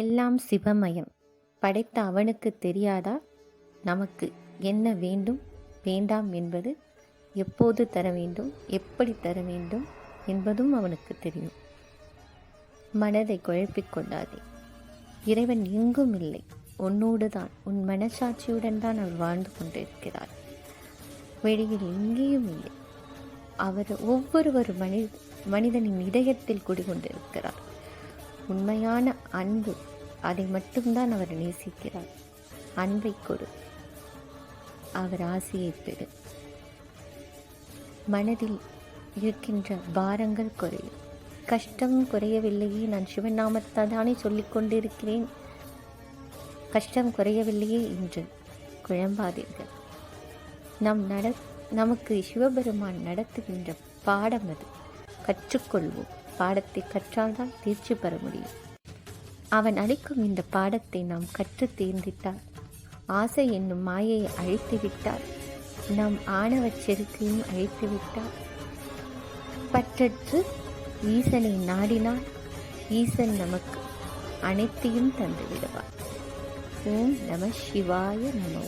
எல்லாம் சிவமயம். படைத்த அவனுக்கு தெரியாதா நமக்கு என்ன வேண்டும் வேண்டாம் என்பது? எப்போது தர வேண்டும், எப்படி தர வேண்டும் என்பதும் அவனுக்கு தெரியும். மனதை குழப்பிக் கொள்ளாதே. இறைவன் எங்கும் இல்லை, உன்னோடு தான், உன் மனசாட்சியுடன் தான் அவர் வாழ்ந்து கொண்டிருக்கிறார். வெளியில் எங்கேயும் இல்லை. அவர் ஒவ்வொரு மனிதனின் இதயத்தில் குடிகொண்டிருக்கிறார். உண்மையான அன்பு, அதை மட்டும்தான் அவர் நேசிக்கிறார். அன்பை கொடு, அவர் ஆசையை பெறு. மனதில் இருக்கின்ற பாரங்கள் குறையும். கஷ்டம் குறையவில்லையே, நான் சிவன் நாமத்தை தானே சொல்லிக் கொண்டிருக்கிறேன், கஷ்டம் குறையவில்லையே என்று குழம்பாதீர்கள். நமக்கு சிவபெருமான் நடத்துகின்ற பாடம் அது. கற்றுக்கொள்வோம். பாடத்தை கற்றால்தான் தேர்ச்சி பெற முடியும். அவன் அளிக்கும் இந்த பாடத்தை நாம் கற்று தேர்ந்திட்டால், ஆசை என்னும் மாயையை அழித்துவிட்டால், நம் ஆணவச் செருக்கையும் அழித்துவிட்டால், பற்றற்று ஈசனை நாடினால் ஈசன் நமக்கு அனைத்தையும் தந்து விடுவார். ஓம் நம சிவாய நம.